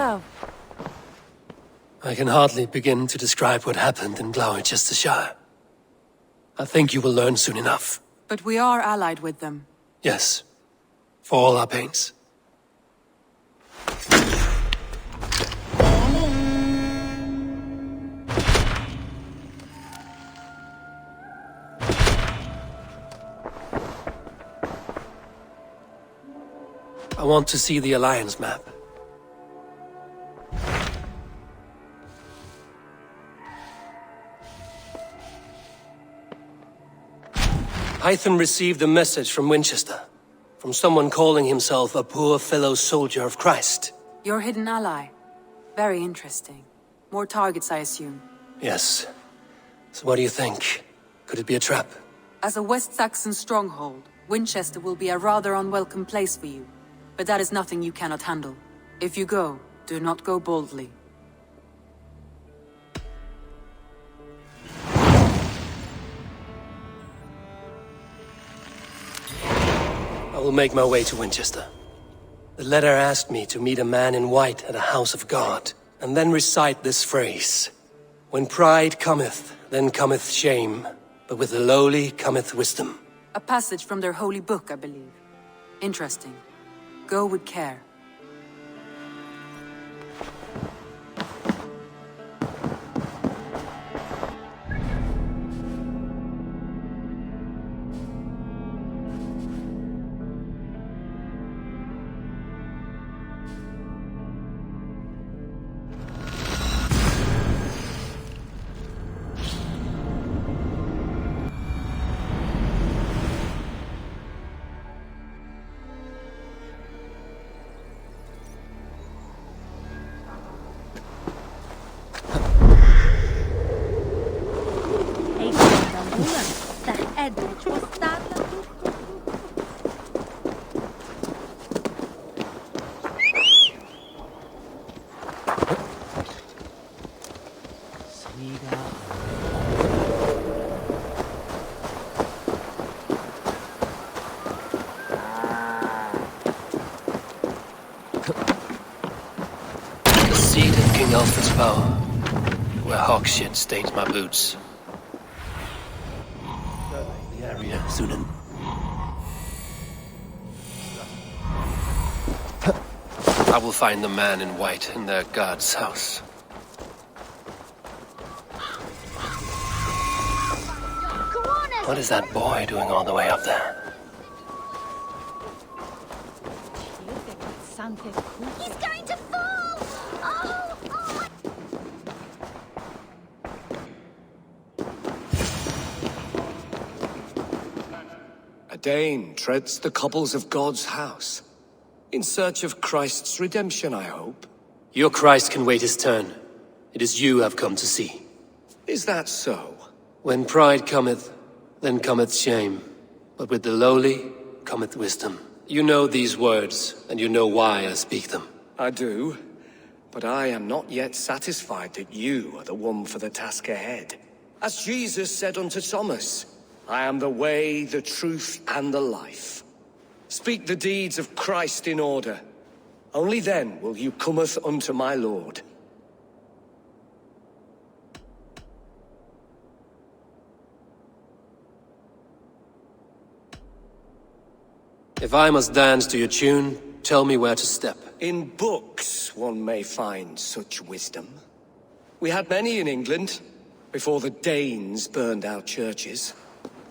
yourself? I can hardly begin to describe what happened in Gloucestershire. I think you will learn soon enough. But we are allied with them. Yes. For all our pains. I want to see the Alliance map. Hytham received a message from Winchester, from someone calling himself a poor fellow soldier of Christ. Your hidden ally. Very interesting. More targets, I assume. Yes. So what do you think? Could it be a trap? As a West Saxon stronghold, Winchester will be a rather unwelcome place for you. But that is nothing you cannot handle. If you go, do not go boldly. I will make my way to Winchester. The letter asked me to meet a man in white at a house of God, and then recite this phrase. When pride cometh, then cometh shame, but with the lowly cometh wisdom. A passage from their holy book, I believe. Interesting. Go with care. The seat of King Alfred's power, where hawk shit stains my boots. The area soon. I will find the man in white in their god's house. What is that boy doing all the way up there? He's going to fall! Oh! A Dane treads the cobbles of God's house. In search of Christ's redemption, I hope. Your Christ can wait his turn. It is you I've come to see. Is that so? When pride cometh, then cometh shame. But with the lowly cometh wisdom. You know these words, and you know why I speak them. I do. But I am not yet satisfied that you are the one for the task ahead. As Jesus said unto Thomas, I am the way, the truth, and the life. Speak the deeds of Christ in order. Only then will you cometh unto my Lord. If I must dance to your tune, tell me where to step. In books one may find such wisdom. We had many in England, before the Danes burned our churches.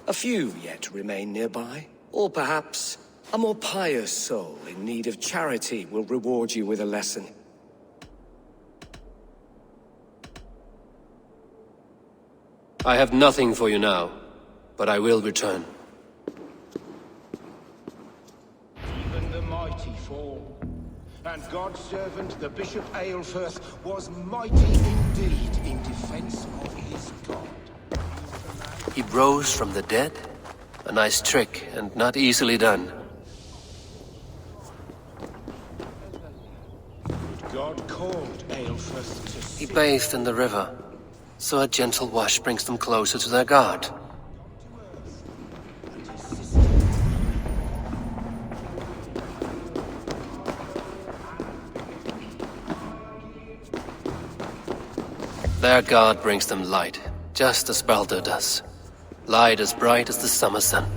A few yet remain nearby. Or perhaps a more pious soul in need of charity will reward you with a lesson. I have nothing for you now, but I will return. Even the mighty fall, and God's servant, the Bishop Aelfirth, was mighty indeed in defense of his God. He rose from the dead? A nice trick, and not easily done. God called Aelfirth to He see. bathed in the river, so a gentle wash brings them closer to their god. Their god brings them light, just as Baldur does. Light as bright as the summer sun.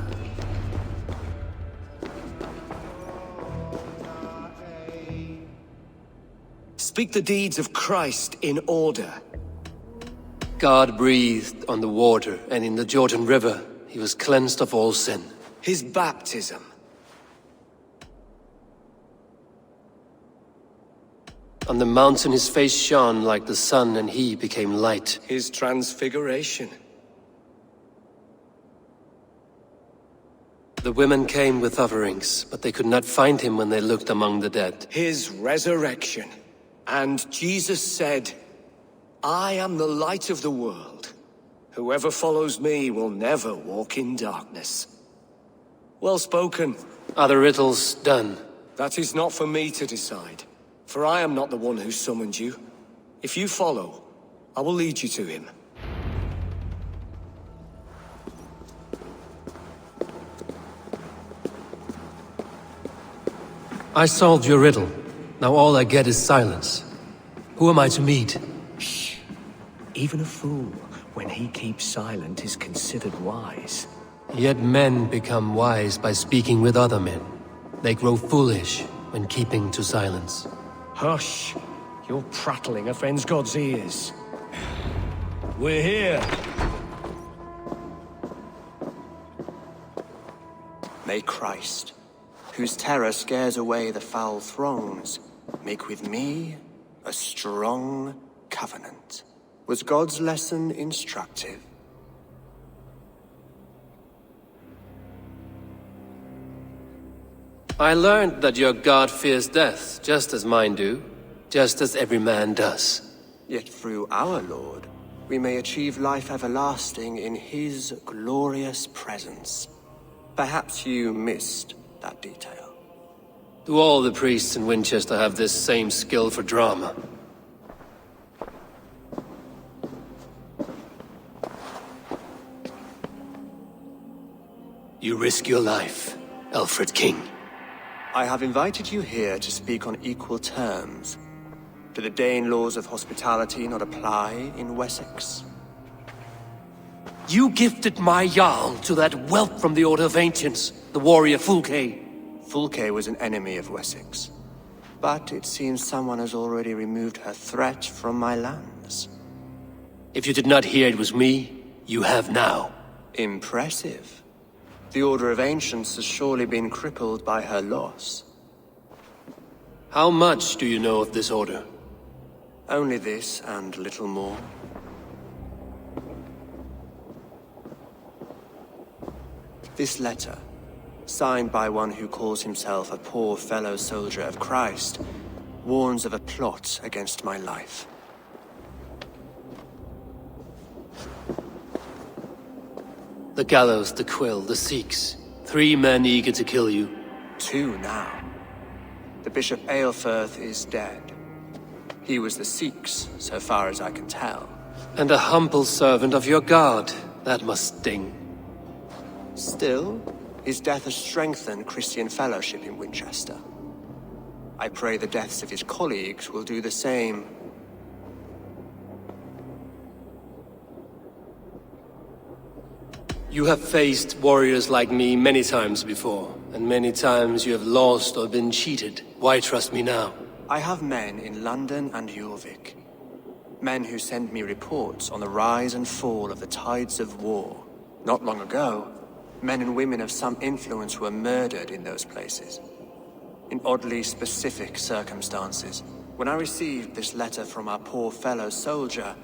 Speak the deeds of Christ in order. God breathed on the water, and in the Jordan River, he was cleansed of all sin. His baptism. On the mountain his face shone like the sun, and he became light. His transfiguration. The women came with offerings, but they could not find him when they looked among the dead. His resurrection. And Jesus said, I am the light of the world. Whoever follows me will never walk in darkness. Well spoken. Are the riddles done? That is not for me to decide, for I am not the one who summoned you. If you follow, I will lead you to him. I solved your riddle. Now all I get is silence. Who am I to meet? Shh. Even a fool, when he keeps silent, is considered wise. Yet men become wise by speaking with other men. They grow foolish when keeping to silence. Hush! Your prattling offends God's ears. We're here! May Christ, whose terror scares away the foul throngs, make with me a strong covenant. Was God's lesson instructive? I learned that your god fears death, just as mine do, just as every man does. Yet through our Lord, we may achieve life everlasting in his glorious presence. Perhaps you missed that detail. Do all the priests in Winchester have this same skill for drama? You risk your life, Alfred King. I have invited you here to speak on equal terms. Do the Dane laws of hospitality not apply in Wessex? You gifted my Jarl to that whelp from the Order of Ancients, the warrior Fulke. Fulke was an enemy of Wessex. But it seems someone has already removed her threat from my lands. If you did not hear it was me, you have now. Impressive. The Order of Ancients has surely been crippled by her loss. How much do you know of this order? Only this and little more. This letter, signed by one who calls himself a poor fellow soldier of Christ, warns of a plot against my life. The gallows, the quill, the Sikhs. 3 men eager to kill you. 2 now. The Bishop Aelfirth is dead. He was the Sikhs, so far as I can tell. And a humble servant of your god. That must sting. Still, his death has strengthened Christian fellowship in Winchester. I pray the deaths of his colleagues will do the same. You have faced warriors like me many times before, and many times you have lost or been cheated. Why trust me now? I have men in London and Jorvik. Men who send me reports on the rise and fall of the tides of war. Not long ago, men and women of some influence were murdered in those places. In oddly specific circumstances. When I received this letter from our poor fellow soldier,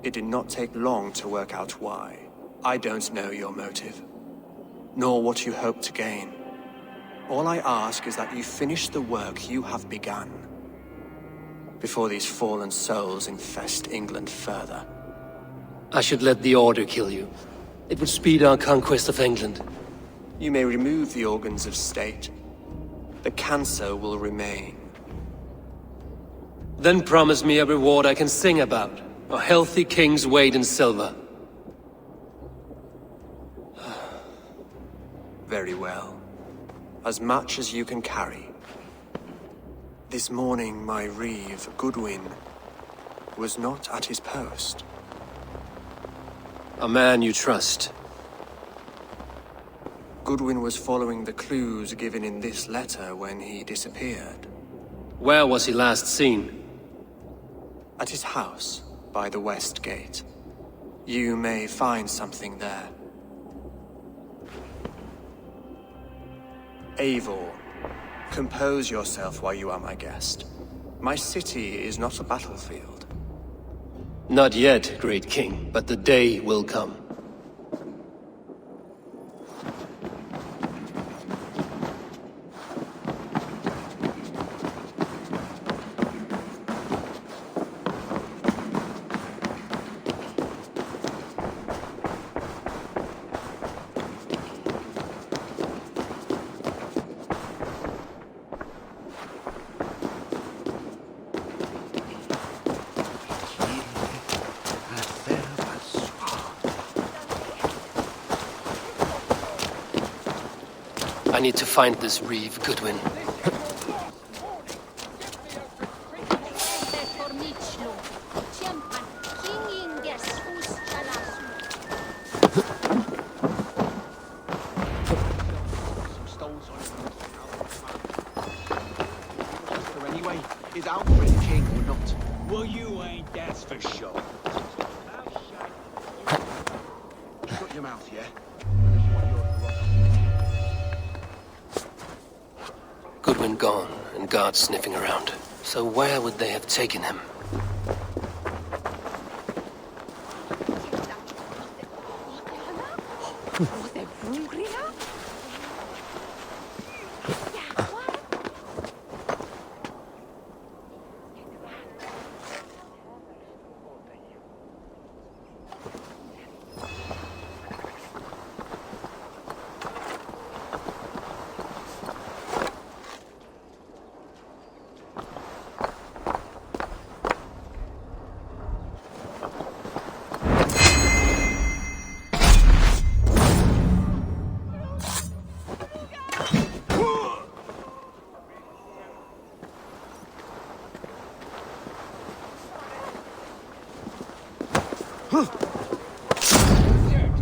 it did not take long to work out why. I don't know your motive, nor what you hope to gain. All I ask is that you finish the work you have begun, before these fallen souls infest England further. I should let the Order kill you. It would speed our conquest of England. You may remove the organs of state. The cancer will remain. Then promise me a reward I can sing about. A healthy king's weight in silver. Very well. As much as you can carry. This morning, my reeve, Goodwin, was not at his post. A man you trust. Goodwin was following the clues given in this letter when he disappeared. Where was he last seen? At his house, by the west gate. You may find something there. Eivor, compose yourself while you are my guest. My city is not a battlefield. Not yet, great king, but the day will come. I need to find this reeve, Goodwin. Anyway, is Alfred king or not? Well, you ain't, that's for sure. Shut your mouth, yeah? Goodwin gone, and guards sniffing around. So where would they have taken him?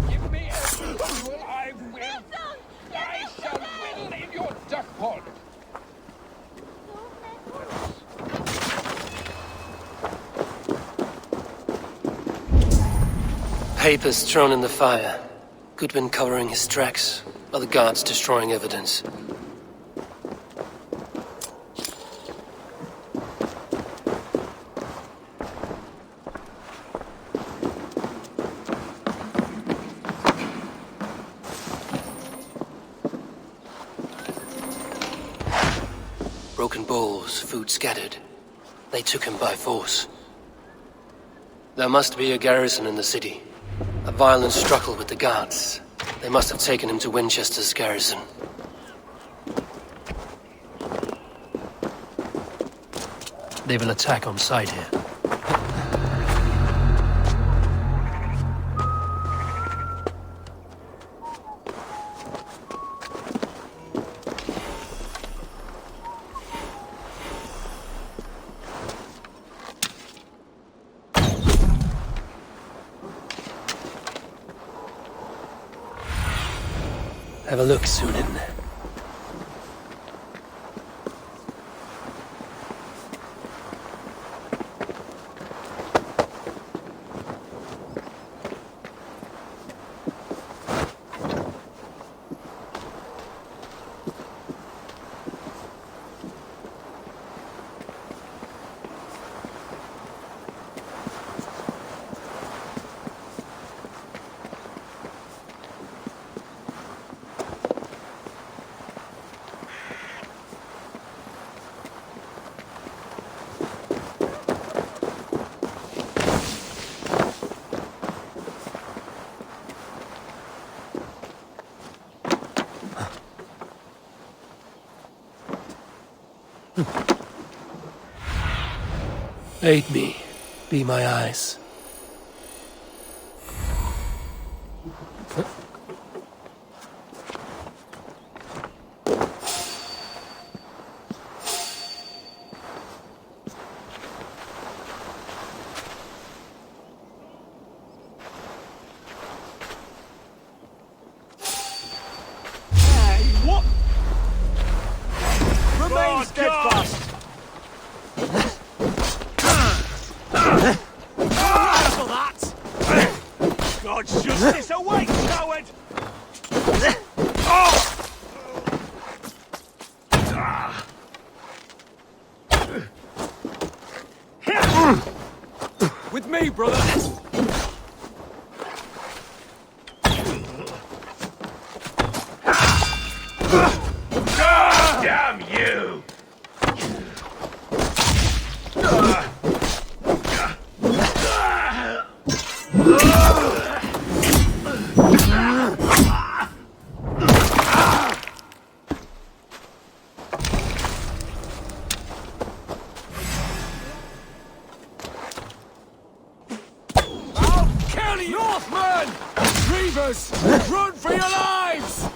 Give me approval, I will. I shall whittle in your duck pond. Papers thrown in the fire. Goodwin covering his tracks. Other guards destroying evidence. Broken bowls, food scattered. They took him by force. There must be a garrison in the city. A violent struggle with the guards. They must have taken him to Winchester's garrison. They will attack on sight here. Have a look, Sunan. Aid me. Be my eyes. Justice awaits, coward! Oh! With me, brother! Damn you! Northmen! Reavers! Run for your lives!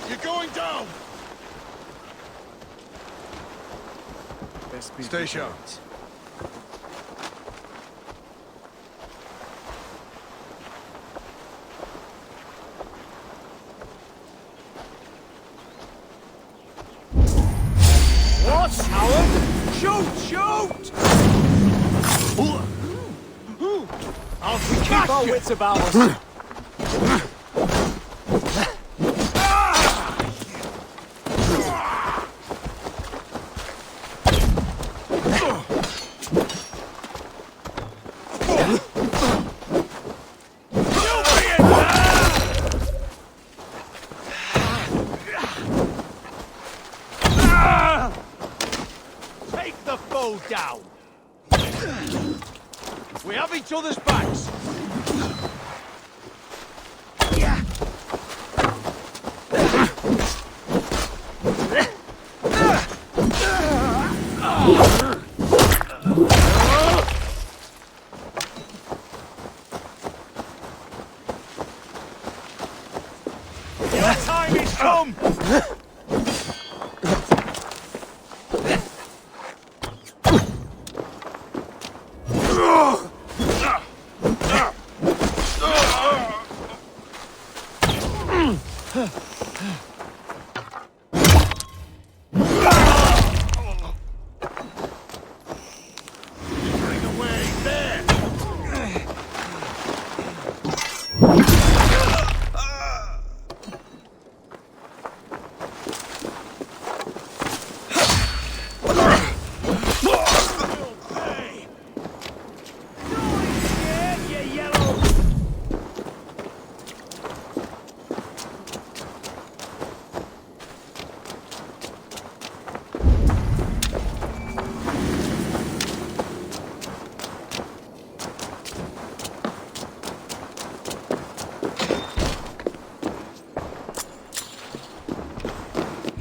You're going down! Stay sharp. What, Howard? Shoot! Shoot! We keep our wits about us. Take the foe down! We have each other's backs! Your time is come! Bring away there!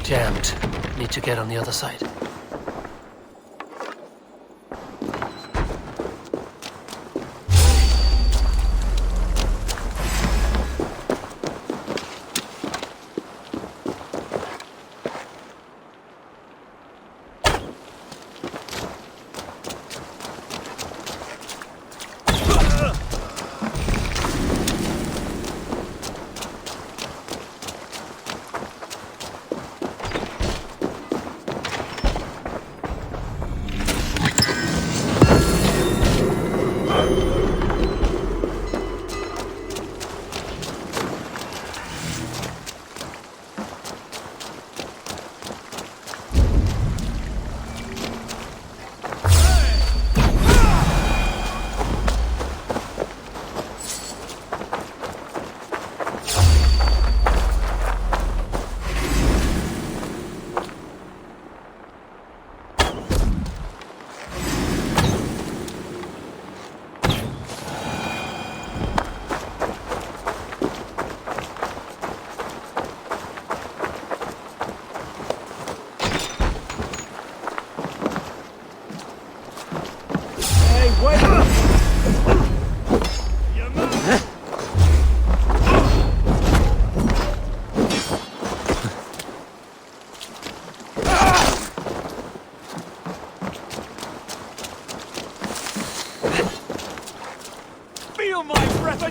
Jammed. Need to get on the other side.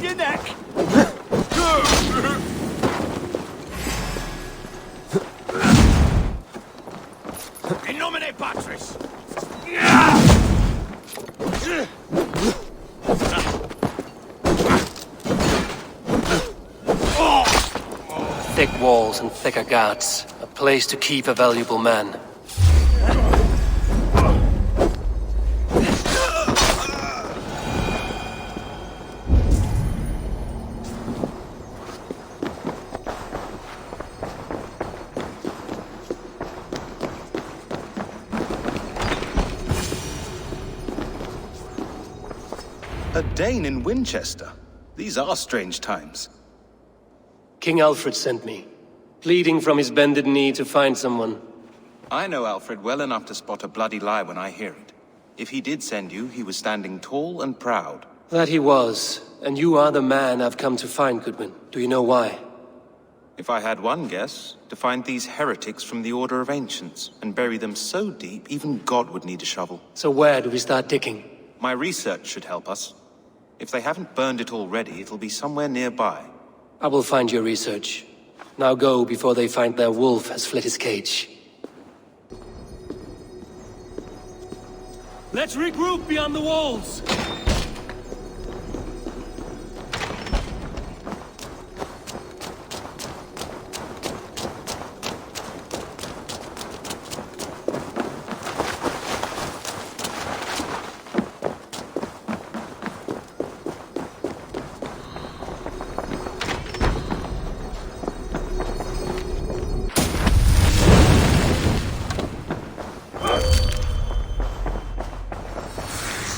on your neck! In nomine Patris! Thick walls and thicker guards. A place to keep a valuable man. A Dane in Winchester? These are strange times. King Alfred sent me, pleading from his bended knee to find someone. I know Alfred well enough to spot a bloody lie when I hear it. If he did send you, he was standing tall and proud. That he was, and you are the man I've come to find, Goodwin. Do you know why? If I had one guess, to find these heretics from the Order of Ancients, and bury them so deep, even God would need a shovel. So where do we start digging? My research should help us. If they haven't burned it already, it'll be somewhere nearby. I will find your research. Now go before they find their wolf has fled his cage. Let's regroup beyond the walls!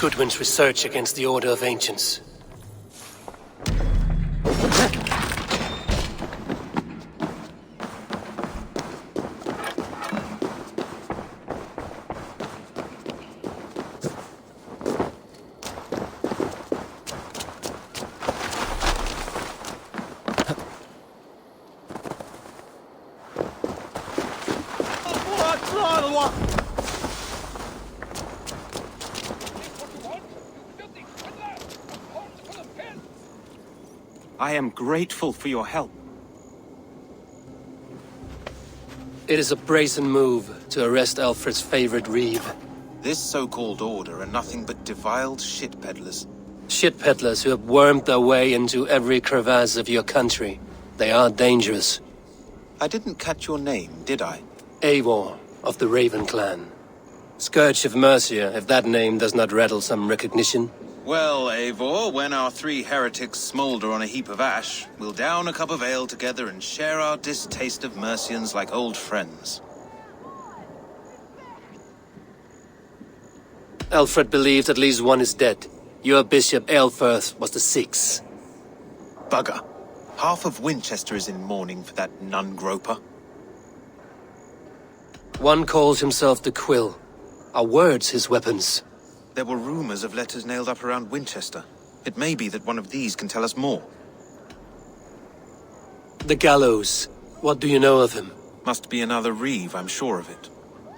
Goodwin's research against the Order of Ancients. I am grateful for your help. It is a brazen move to arrest Alfred's favorite reeve. This so-called order are nothing but deviled shit peddlers. Shit peddlers who have wormed their way into every crevasse of your country. They are dangerous. I didn't catch your name, did I? Eivor, of the Raven clan. Scourge of Mercia, if that name does not rattle some recognition. Well, Eivor, when our three heretics smolder on a heap of ash, we'll down a cup of ale together and share our distaste of Mercians like old friends. Alfred believes at least one is dead. Your bishop, Aelfirth, was the sixth. Bugger. Half of Winchester is in mourning for that nun-groper. One calls himself the Quill. Are words his weapons? There were rumors of letters nailed up around Winchester. It may be that one of these can tell us more. The gallows. What do you know of him? Must be another reeve, I'm sure of it.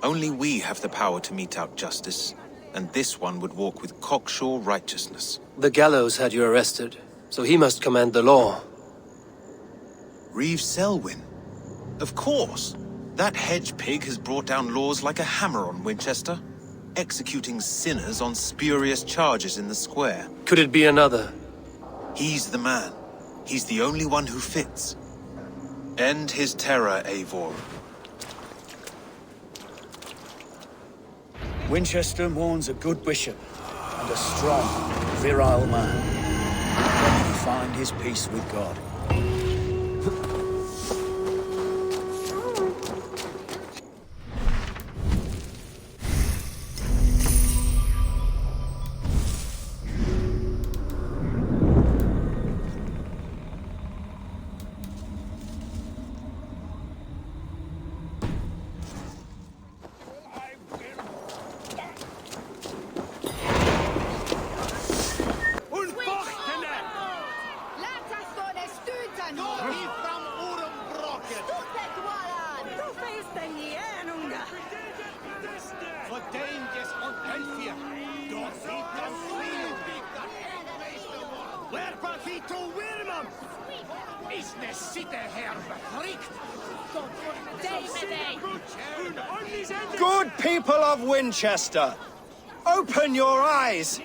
Only we have the power to mete out justice, and this one would walk with cocksure righteousness. The gallows had you arrested, so he must command the law. Reeve Selwyn? Of course! That hedge pig has brought down laws like a hammer on Winchester, executing sinners on spurious charges in the square. Could it be another? He's the man. He's the only one who fits. End his terror, Eivor. Winchester mourns a good bishop and a strong, virile man. Let him find his peace with God. Good people of Winchester, open your eyes.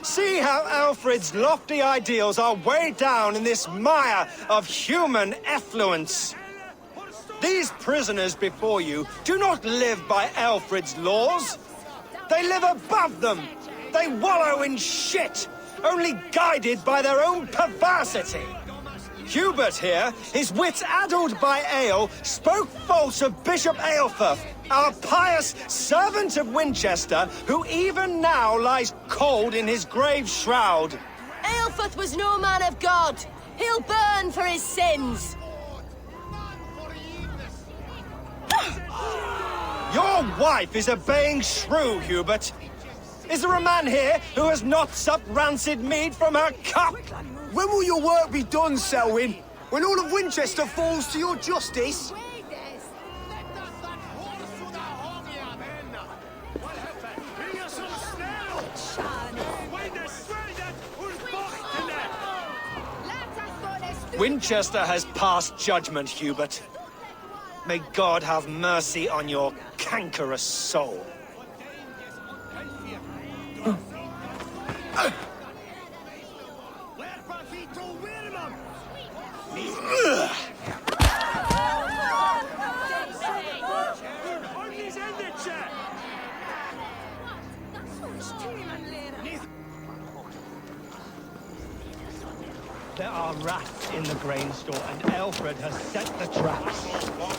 See how Alfred's lofty ideals are weighed down in this mire of human effluence. These prisoners before you do not live by Alfred's laws. They live above them. They wallow in shit, only guided by their own perversity. Hubert here, his wits addled by ale, spoke false of Bishop Aelfirth, our pious servant of Winchester, who even now lies cold in his grave shroud. Aelfirth was no man of God. He'll burn for his sins. Your wife is obeying shrew, Hubert. Is there a man here who has not supped rancid mead from her cup? When will your work be done, Selwyn? When all of Winchester falls to your justice? Winchester has passed judgment, Hubert. May God have mercy on your cankerous soul. There are rats in the grain store, and Alfred has set the traps.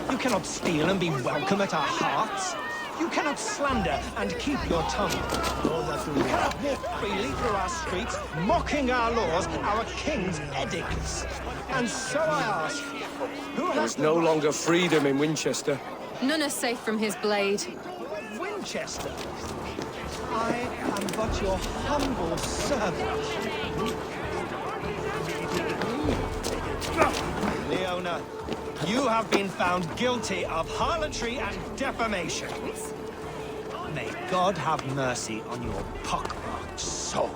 You cannot steal and be welcome at our hearts. You cannot slander and keep your tongue. You cannot walk freely through our streets, mocking our laws, our king's edicts. And so I ask, who has There's no longer freedom in Winchester. None are safe from his blade. Winchester? I am but your humble servant. Leona, you have been found guilty of harlotry and defamation. May God have mercy on your pockmarked soul.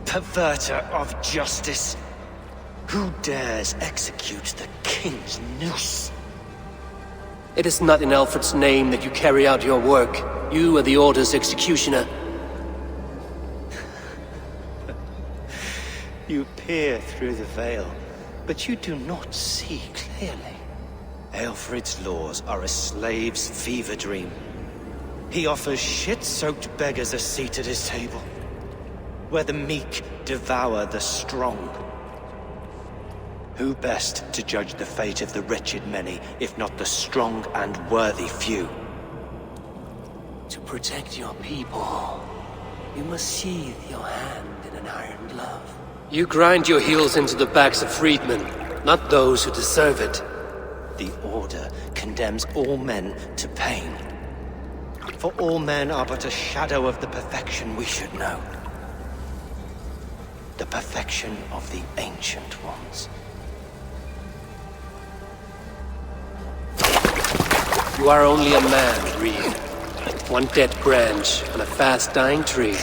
Perverter of justice. Who dares execute the king's noose? It is not in Alfred's name that you carry out your work. You are the Order's executioner. You peer through the veil, but you do not see clearly. Alfred's laws are a slave's fever dream. He offers shit-soaked beggars a seat at his table, where the meek devour the strong. Who best to judge the fate of the wretched many, if not the strong and worthy few? To protect your people, you must sheathe your hand in an iron glove. You grind your heels into the backs of freedmen, not those who deserve it. The Order condemns all men to pain. For all men are but a shadow of the perfection we should know. The perfection of the Ancient Ones. You are only a man, Reed. One dead branch on a fast-dying tree.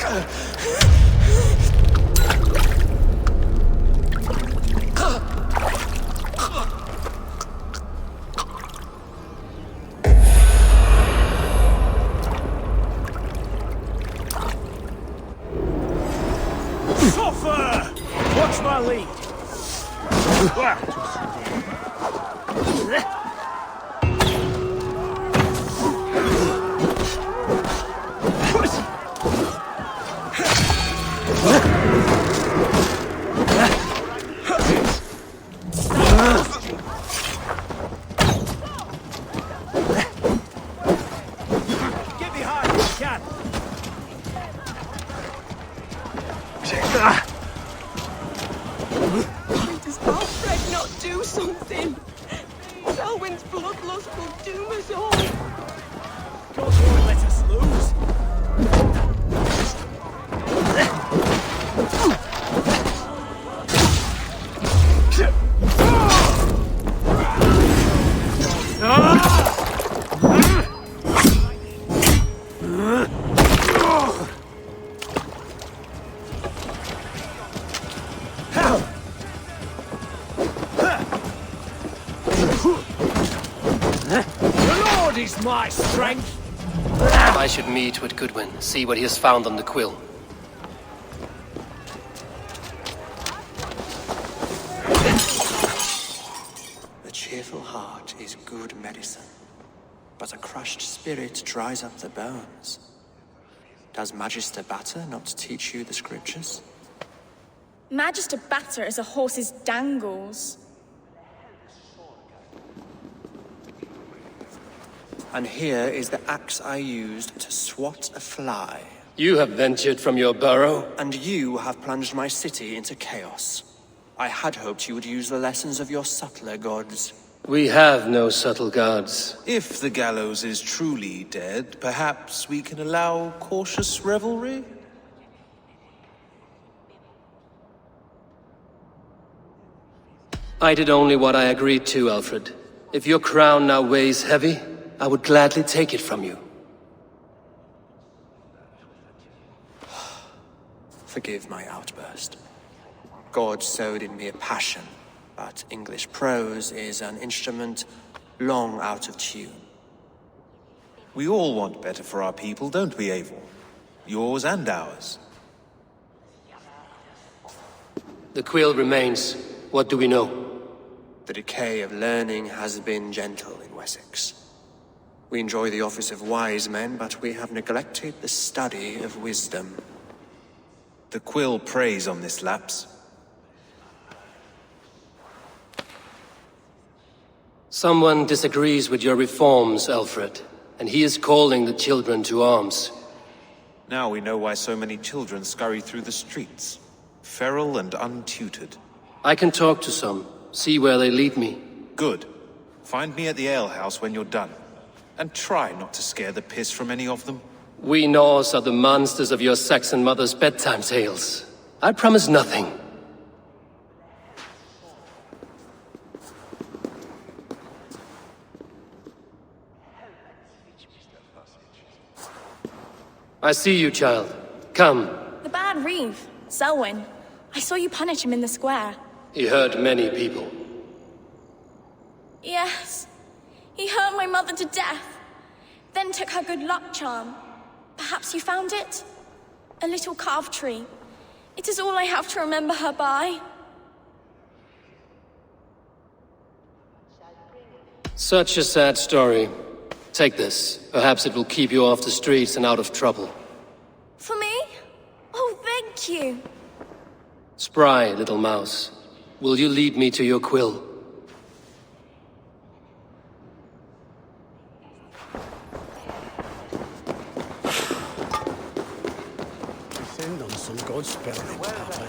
Suffer! Watch my lead! Get behind me, cat! Does Alfred not do something? Selwyn's bloodlust will doom us all. Go forward, let's lose. The Lord is my strength. I should meet with Goodwin, see what he has found on the quill. The cheerful heart is good medicine, but a crushed spirit dries up the bones. Does Magister Batter not teach you the scriptures? Magister Batter is a horse's dangles. And here is the axe I used to swat a fly. You have ventured from your burrow? And you have plunged my city into chaos. I had hoped you would use the lessons of your subtler gods. We have no subtle gods. If the gallows is truly dead, perhaps we can allow cautious revelry? I did only what I agreed to, Alfred. If your crown now weighs heavy, I would gladly take it from you. Forgive my outburst. God sowed in me a passion, but English prose is an instrument long out of tune. We all want better for our people, don't we, Eivor? Yours and ours. The quill remains. What do we know? The decay of learning has been gentle in Wessex. We enjoy the office of wise men, but we have neglected the study of wisdom. The quill preys on this lapse. Someone disagrees with your reforms, Alfred, and he is calling the children to arms. Now we know why so many children scurry through the streets, feral and untutored. I can talk to some, see where they lead me. Good. Find me at the alehouse when you're done. And try not to scare the piss from any of them. We Norse are the monsters of your Saxon mother's bedtime tales. I promise nothing. I see you, child. Come. The bad Reeve, Selwyn. I saw you punish him in the square. He hurt many people. Yes. He hurt my mother to death. Then took her good luck charm. Perhaps you found it? A little carved tree. It is all I have to remember her by. Such a sad story. Take this. Perhaps it will keep you off the streets and out of trouble. For me? Oh, thank you. Spry, little mouse. Will you lead me to your quill? Descend on some god spell then, Papa.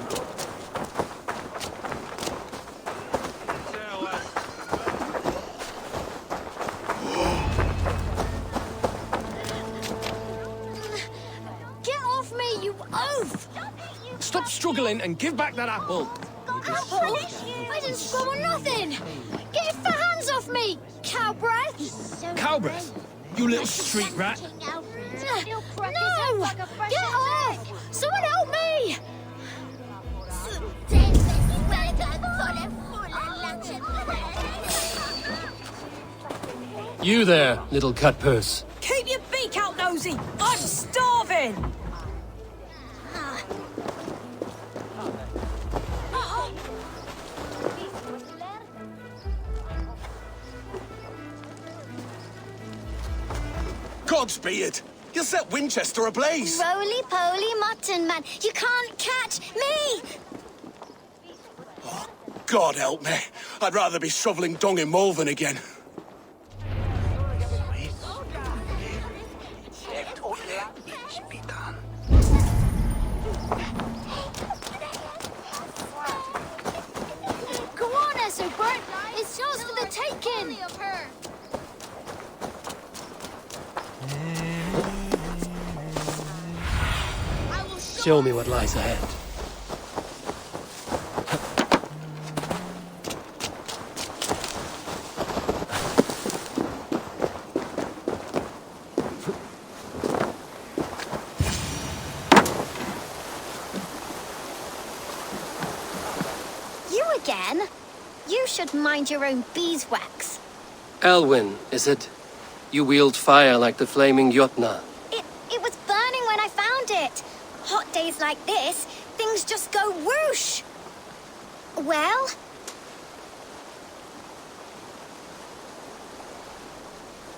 Stop struggling and give back that apple. Apple? I didn't squabble nothing. Get your hands off me, cow breath. Cow breath? You little street rat. No! Get off! Someone help me! You there, little cut purse. Keep your beak out, Nosy! I'm starving! Godspeed! You'll set Winchester ablaze! Roly-poly mutton man, you can't catch me! Oh, God help me. I'd rather be shoveling dung in Malvern again. Go on, Essobert! It's yours for the taking! Show me what lies ahead. You again? You should mind your own beeswax. Elwyn, is it? You wield fire like the flaming Jotna. It was burning when I found it. Hot days like this, things just go whoosh. Well?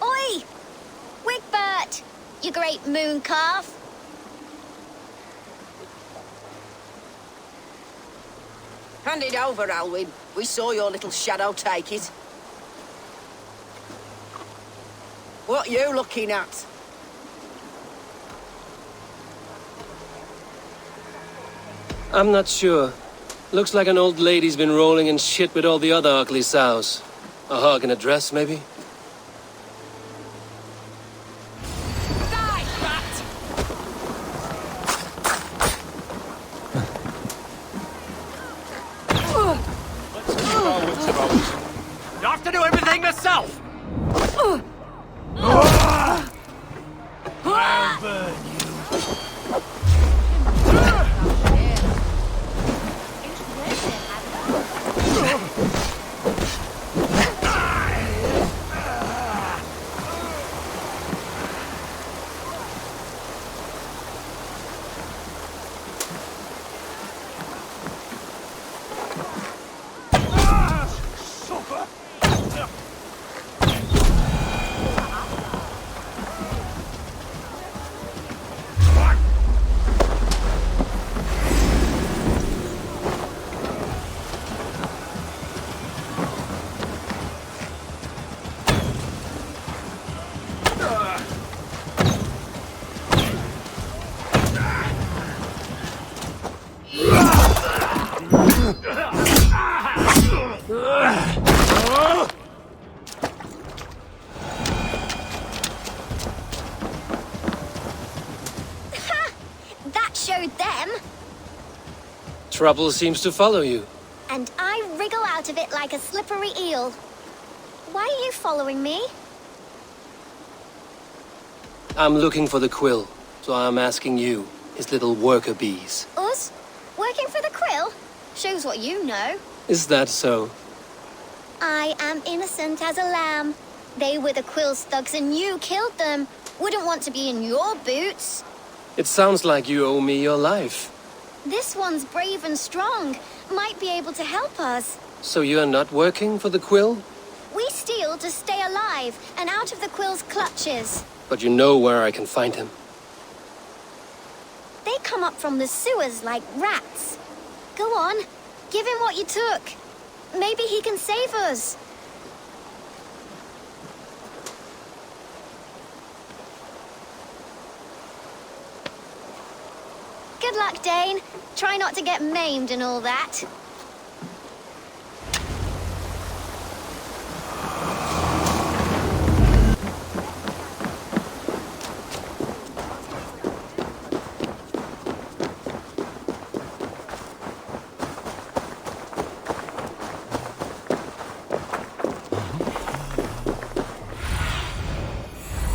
Oi! Wigbert! You great moon calf. Hand it over, Alwyn. We saw your little shadow take it. What you looking at? I'm not sure. Looks like an old lady's been rolling in shit with all the other ugly sows. A hog and a dress, maybe? You have to do everything myself! I'll burn you. That showed them. Trouble seems to follow you. And I wriggle out of it like a slippery eel. Why are you following me? I'm looking for the quill, so I'm asking you, his little worker bees. Us? Working for the quill? Shows what you know. Is that so? I am innocent as a lamb. They were the quill's thugs and you killed them. Wouldn't want to be in your boots. It sounds like you owe me your life. This one's brave and strong. Might be able to help us. So you're not working for the quill? We steal to stay alive and out of the quill's clutches. But you know where I can find him. They come up from the sewers like rats. Go on, give him what you took. Maybe he can save us. Good luck, Dane. Try not to get maimed and all that.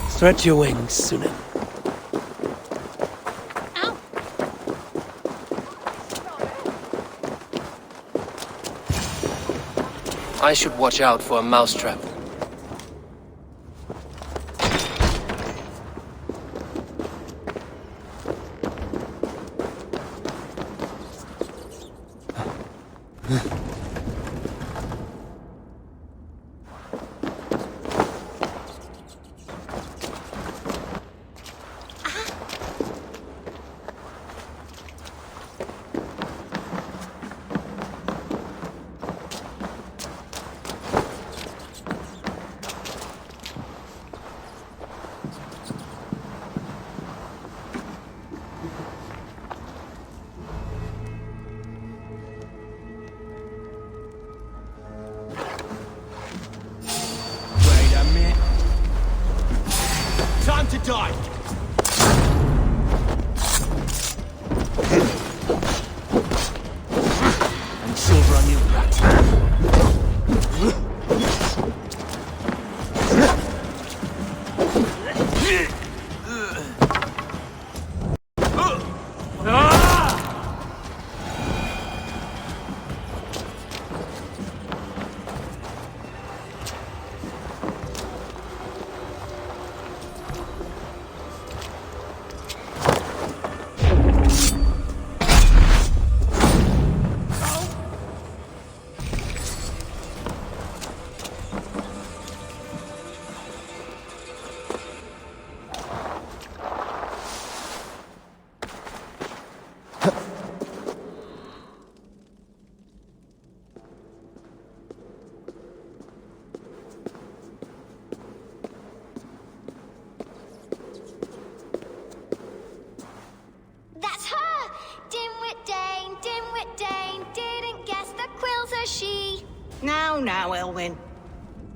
Stretch your wings, Sunan. I should watch out for a mousetrap. Now, Elwyn.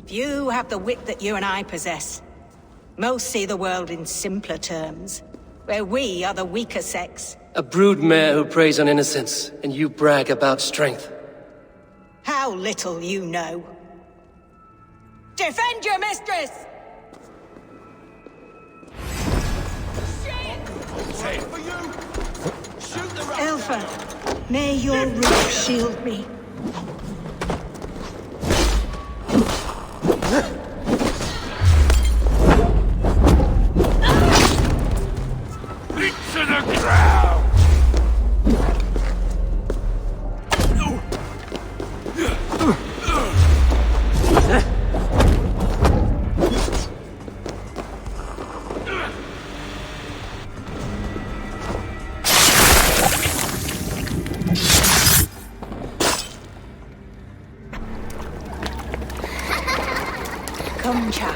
Few have the wit that you and I possess. Most see the world in simpler terms, where we are the weaker sex. A broodmare who preys on innocence, and you brag about strength. How little you know. Defend your mistress! Elfa, may your roof shield me. To the ground! Come, child.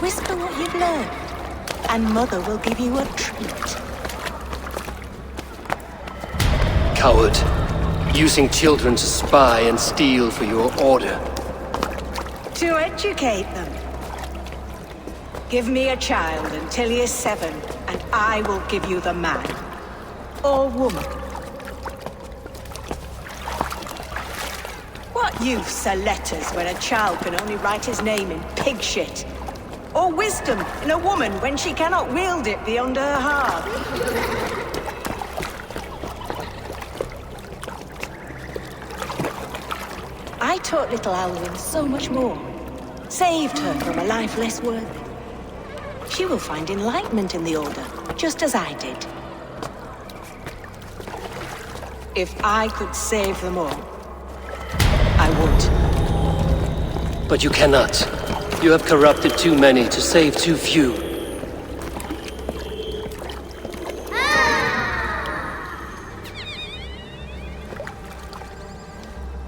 Whisper what you've learned, and Mother will give you a treat. Coward. Using children to spy and steal for your order. To educate them. Give me a child until he is 7, and I will give you the man. Or woman. What use are letters when a child can only write his name in pig shit? Or wisdom in a woman when she cannot wield it beyond her heart? I taught little Alwyn so much more. Saved her from a life less worthy. She will find enlightenment in the Order, just as I did. If I could save them all, I would. But you cannot. You have corrupted too many to save too few.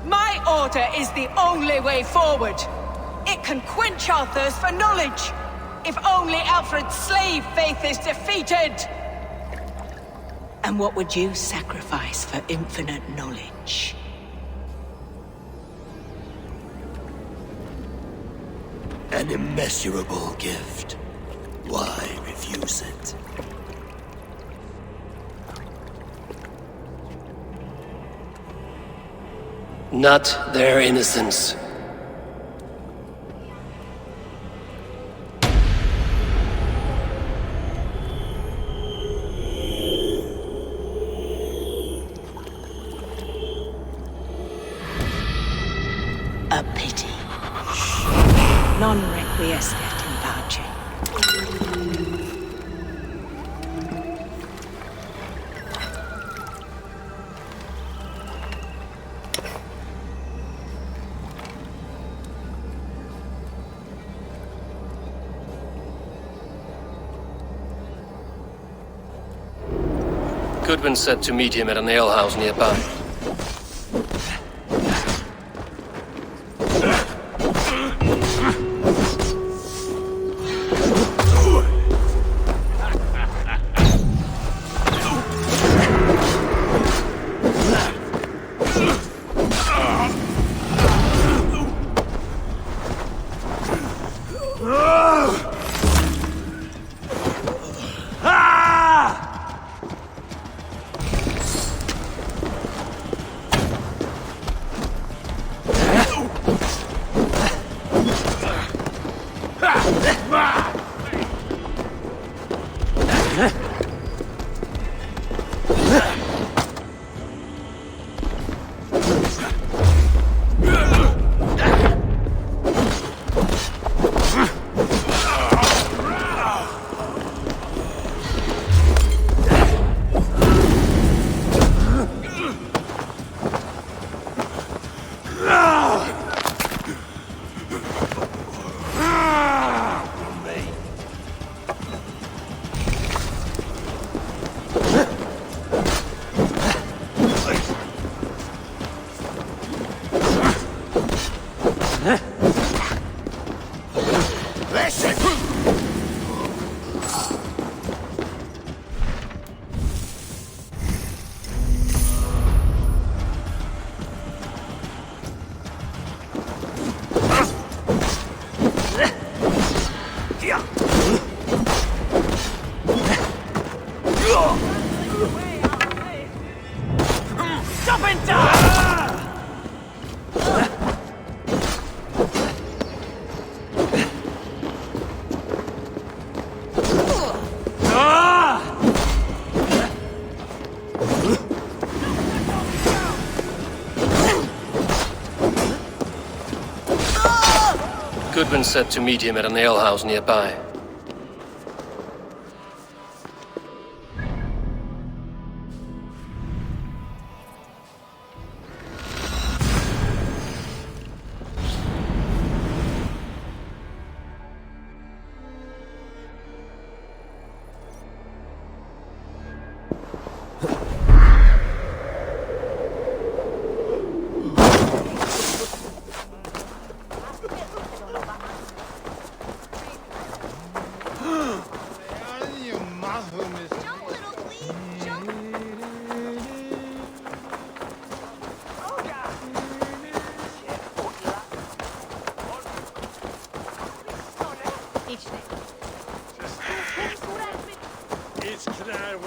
My order is the only way forward. It can quench our thirst for knowledge. If only Alfred's slave faith is defeated. And what would you sacrifice for infinite knowledge? An immeasurable gift. Why refuse it? Not their innocence. A pity. Non requiescat in pace. Goodwin said to meet him at an alehouse nearby. Stop and die! Goodwin said to meet him at an alehouse nearby.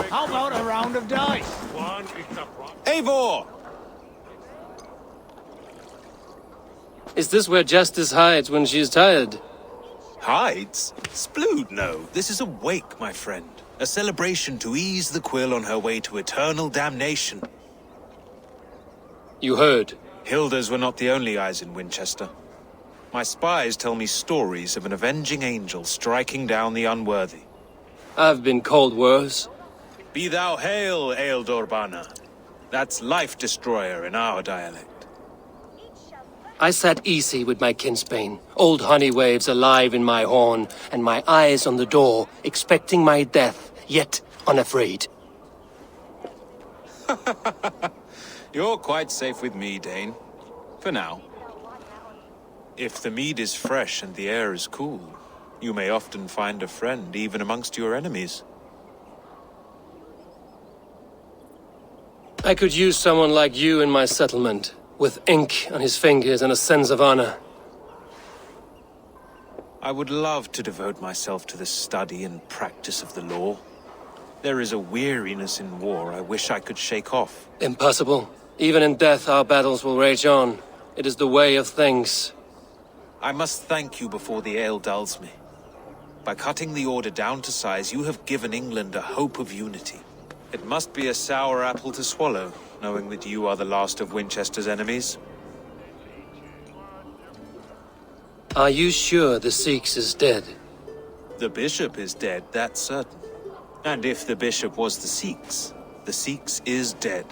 How about a round of dice? Eivor! Is this where Justice hides when she is tired? Hides? Splood, no. This is a wake, my friend. A celebration to ease the quill on her way to eternal damnation. You heard. Hilda's were not the only eyes in Winchester. My spies tell me stories of an avenging angel striking down the unworthy. I've been called worse. Be thou hail, Ealdorbanna. That's Life Destroyer in our dialect. I sat easy with my kinsbane, old honey waves alive in my horn, and my eyes on the door, expecting my death, yet unafraid. You're quite safe with me, Dane. For now. If the mead is fresh and the air is cool, you may often find a friend even amongst your enemies. I could use someone like you in my settlement, with ink on his fingers and a sense of honor. I would love to devote myself to the study and practice of the law. There is a weariness in war I wish I could shake off. Impossible. Even in death our battles will rage on. It is the way of things. I must thank you before the ale dulls me. By cutting the order down to size, you have given England a hope of unity. It must be a sour apple to swallow, knowing that you are the last of Winchester's enemies. Are you sure the Sikhs is dead? The bishop is dead, that's certain. And if the bishop was the Sikhs is dead.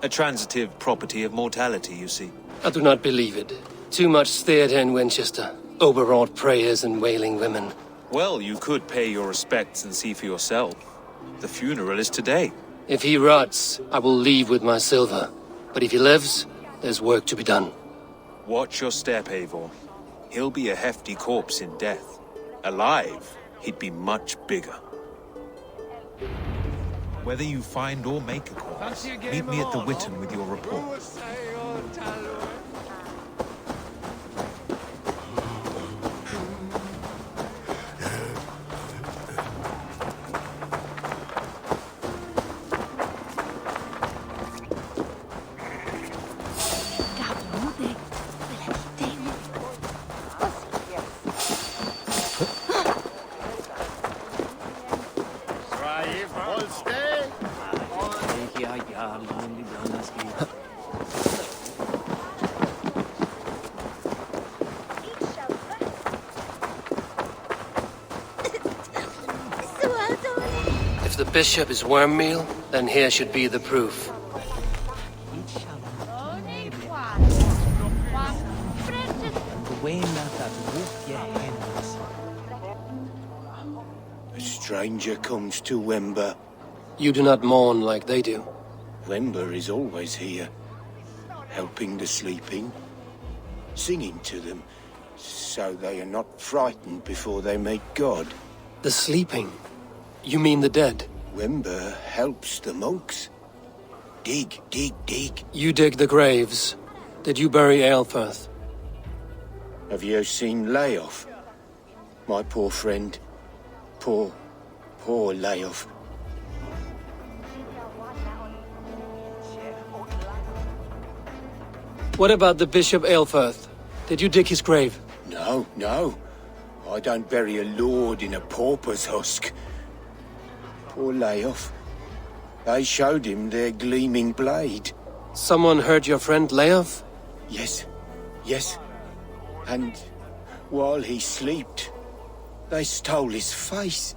A transitive property of mortality, you see. I do not believe it. Too much theatre in Winchester. Overwrought prayers and wailing women. Well, you could pay your respects and see for yourself. The funeral is today. If he rots, I will leave with my silver. But if he lives, there's work to be done. Watch your step, Eivor. He'll be a hefty corpse in death. Alive, he'd be much bigger. Whether you find or make a corpse, meet me at the Witten with your report. If the bishop is worm meal, then here should be the proof. A stranger comes to Wember. You do not mourn like they do. Wember is always here, helping the sleeping, singing to them, so they are not frightened before they meet God. The sleeping? You mean the dead? Wember helps the monks. Dig, dig, dig. You dig the graves. Did you bury Aelfirth? Have you seen Layoff? My poor friend. Poor Leof. What about the Bishop Aelfirth? Did you dig his grave? No, no. I don't bury a lord in a pauper's husk. Poor Leof. They showed him their gleaming blade. Someone hurt your friend Leof? Yes, yes. And while he slept, they stole his face.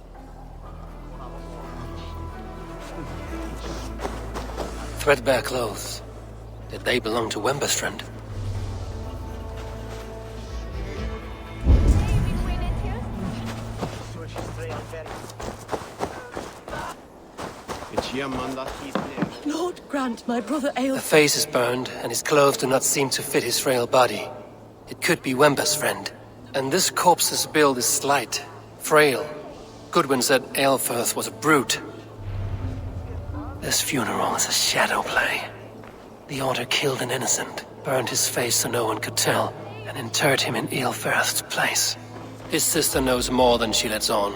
Threadbare clothes. Did they belong to Wember's friend? Lord grant my brother The Aelfred. face is burned, and his clothes do not seem to fit his frail body. It could be Wember's friend. And this corpse's build is slight, frail. Goodwin said Aelfirth was a brute. This funeral is a shadow play. The Order killed an innocent, burned his face so no one could tell, and interred him in Aelfirth's place. His sister knows more than she lets on.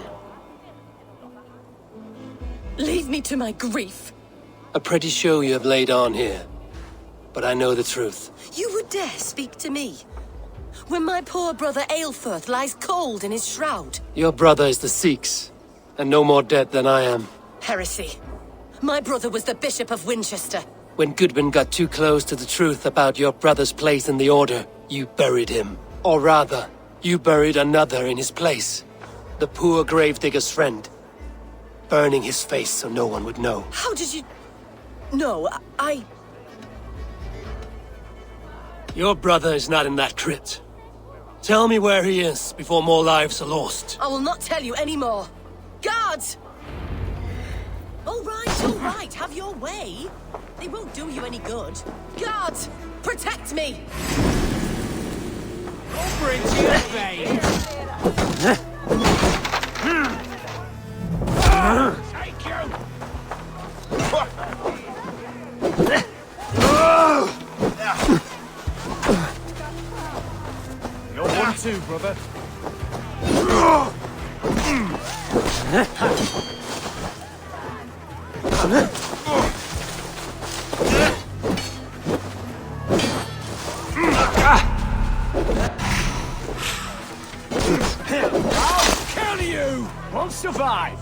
Leave me to my grief. A pretty show you have laid on here. But I know the truth. You would dare speak to me? When my poor brother Aelfirth lies cold in his shroud. Your brother is the Sikhs, and no more dead than I am. Heresy. My brother was the Bishop of Winchester. When Goodwin got too close to the truth about your brother's place in the Order, you buried him. Or rather, you buried another in his place. The poor gravedigger's friend. Burning his face so no one would know. How did you... No, I... Your brother is not in that crypt. Tell me where he is before more lives are lost. I will not tell you anymore. Guards! All right, have your way. They won't do you any good. Guards, protect me! Over into your vein! Take you! You're one too, brother. I'll kill you! Won't survive.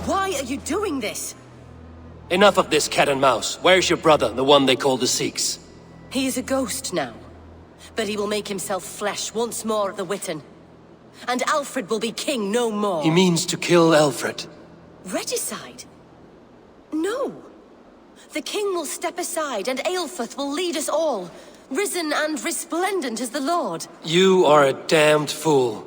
Why are you doing this? Enough of this cat and mouse. Where's your brother, the one they call the Sikhs? He is a ghost now. But he will make himself flesh once more at the Witten. And Alfred will be king no more. He means to kill Alfred. Regicide? No. The king will step aside and Aelfirth will lead us all. Risen and resplendent as the Lord. You are a damned fool.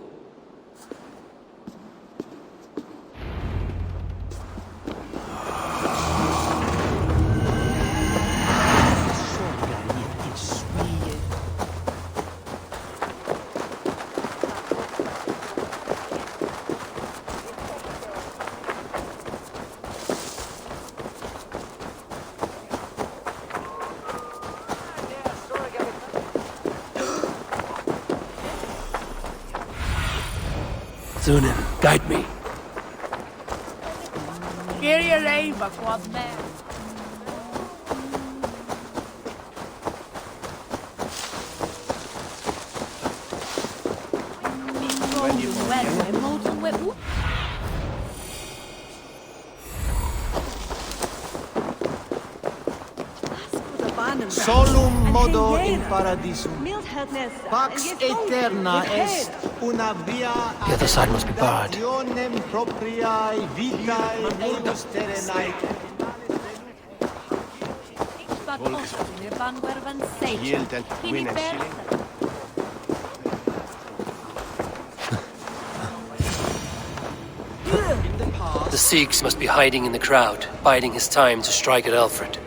Zunin, guide me. Solum modo in paradisum. Pax eterna est una via The other side must be barred. adaptationem propriae vitae modus terrenae. The Sikhs must be hiding in the crowd, biding his time to strike at Alfred.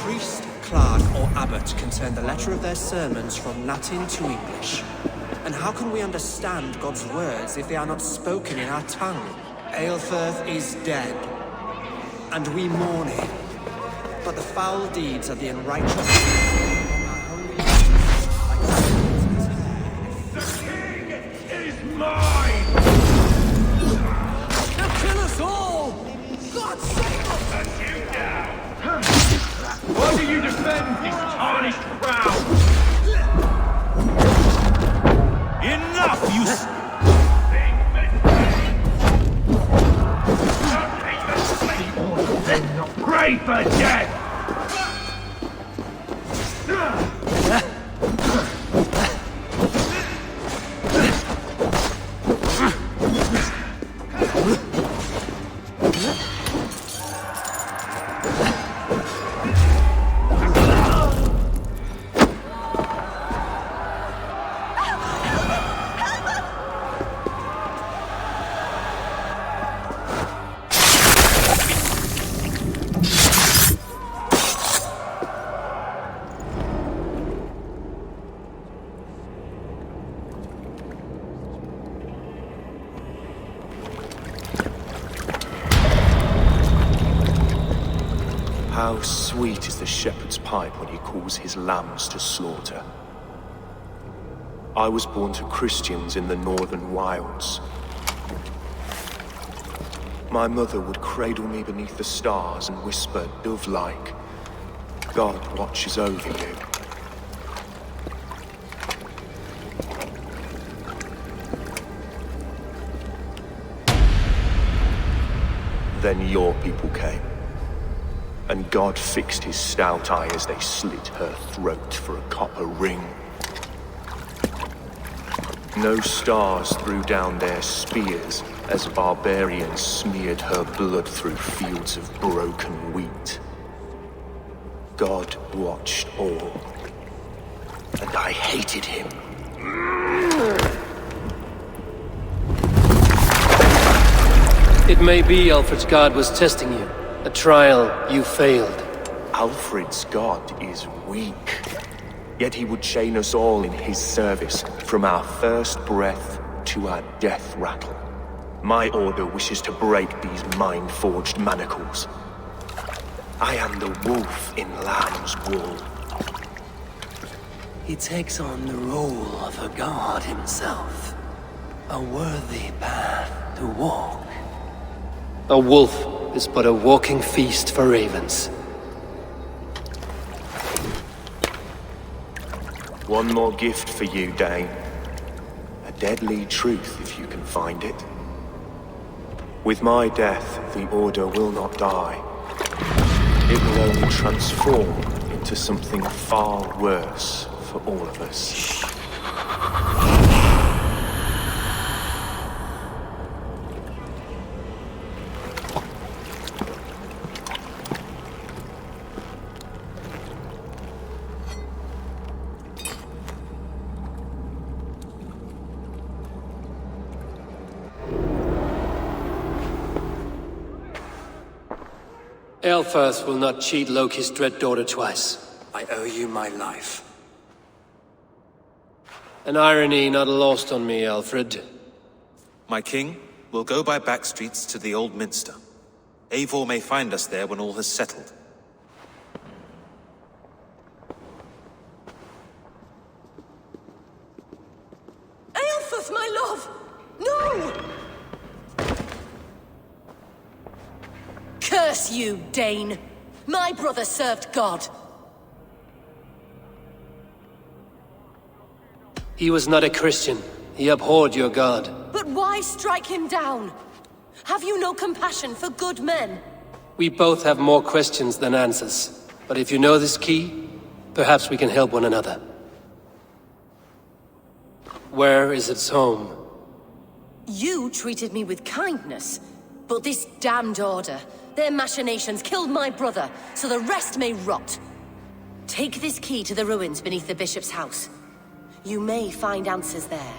priest, clerk, or abbot can turn the letter of their sermons from Latin to English. And how can we understand God's words if they are not spoken in our tongue? Aelfirth is dead, and we mourn him. But the foul deeds of the unrighteous... Mine! They'll kill us all! God save us! That's you now! Why do you defend this tarnished crown? Enough, you... Pray for death! How sweet is the shepherd's pipe when he calls his lambs to slaughter. I was born to Christians in the northern wilds. My mother would cradle me beneath the stars and whisper, dove-like, God watches over you. Then your people came. And God fixed his stout eye as they slit her throat for a copper ring. No stars threw down their spears as barbarians smeared her blood through fields of broken wheat. God watched all, and I hated him. It may be Alfred's God was testing you. A trial you failed. Alfred's God is weak. Yet he would chain us all in his service, from our first breath to our death rattle. My order wishes to break these mind-forged manacles. I am the wolf in lamb's wool. He takes on the role of a god himself. A worthy path to walk. A wolf is but a walking feast for ravens. One more gift for you, Dane. A deadly truth, if you can find it. With my death, the Order will not die. It will only transform into something far worse for all of us. Aelfirth will not cheat Loki's dread daughter twice. I owe you my life. An irony not lost on me, Alfred. My king, we'll go by back streets to the Old Minster. Eivor may find us there when all has settled. Aelfirth, my love! No! Curse you, Dane! My brother served God. He was not a Christian. He abhorred your god. But why strike him down? Have you no compassion for good men? We both have more questions than answers. But if you know this key, perhaps we can help one another. Where is its home? You treated me with kindness, but this damned Order, their machinations killed my brother, so the rest may rot. Take this key to the ruins beneath the bishop's house. You may find answers there.